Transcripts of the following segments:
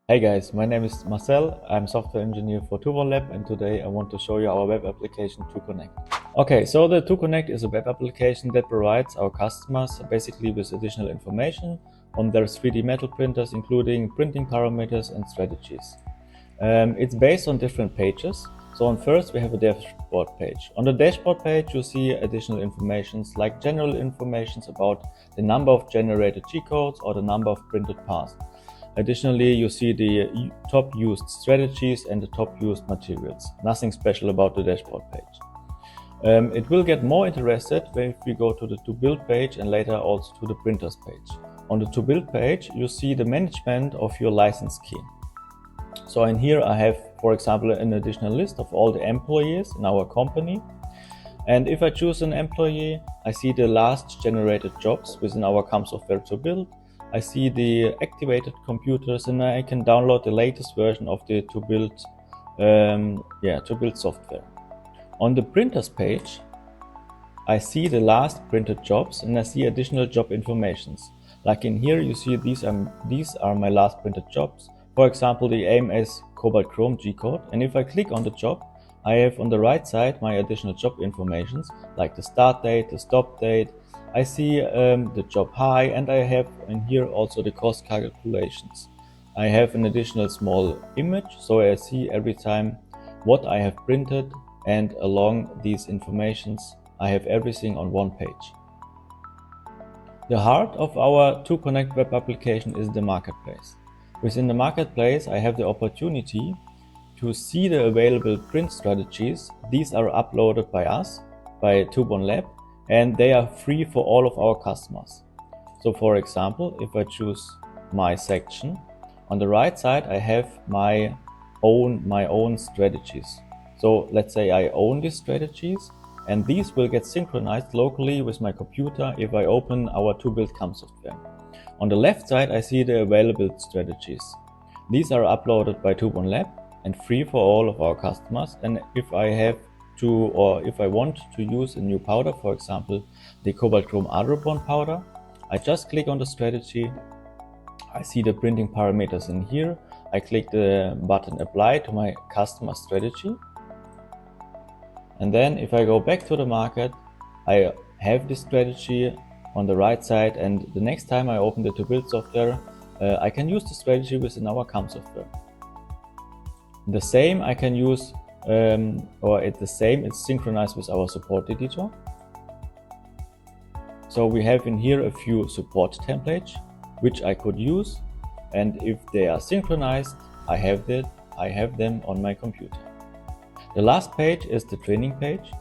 Hey guys, my name is Marcel. I'm software engineer for 2Lab, and today I want to show you our web application 2Connect. Okay, so the 2Connect is a web application that provides our customers basically with additional information on their 3D metal printers, including printing parameters and strategies. It's based on different pages. So on first we have a dashboard page. On the dashboard page you see additional informations like general informations about the number of generated G-codes or the number of printed parts. Additionally, you see the top used strategies and the top used materials. Nothing special about the dashboard page. It will get more interested if we go to the To Build page and later also to the Printers page. On the To Build page, you see the management of your license key. So in here I have, for example, an additional list of all the employees in our company. And if I choose an employee, I see the last generated jobs within our CAM software To Build. I see the activated computers, and I can download the latest version of the To Build software. On the Printers page, I see the last printed jobs and I see additional job informations. Like in here, you see these are my last printed jobs. For example, the AMS Cobalt Chrome G-code. And if I click on the job, I have on the right side my additional job informations like the start date, the stop date. I see the job high, and I have in here also the cost calculations. I have an additional small image, so I see every time what I have printed, and along these informations I have everything on one page. The heart of our 2Connect web application is the marketplace. Within the marketplace I have the opportunity to see the available print strategies. These are uploaded by us, by 2Lab, and they are free for all of our customers. So for example, if I choose my section, on the right side I have my own strategies. So let's say I own these strategies, and these will get synchronized locally with my computer if I open our To Build CAM software. On the left side I see the available strategies. These are uploaded by 2Lab and free for all of our customers. And if I want to use a new powder, for example, the Cobalt Chrome Bond powder, I just click on the strategy. I see the printing parameters in here. I click the button Apply to my customer strategy. And then if I go back to the market, I have this strategy on the right side, and the next time I open the To Build software, I can use the strategy within our CAM software. The same I can use, it's synchronized with our support editor. So we have in here a few support templates which I could use, and if they are synchronized, I have them on my computer. The last page is the training page.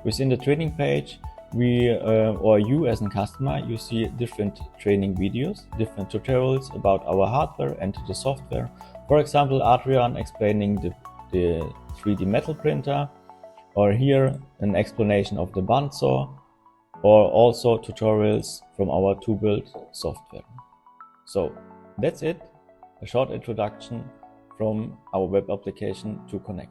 Within the training page, you as a customer, you see different training videos, different tutorials about our hardware and the software. For example, Adrian explaining the 3D metal printer, or here an explanation of the bandsaw, or also tutorials from our To Build software. So that's it, a short introduction from our web application 2Connect.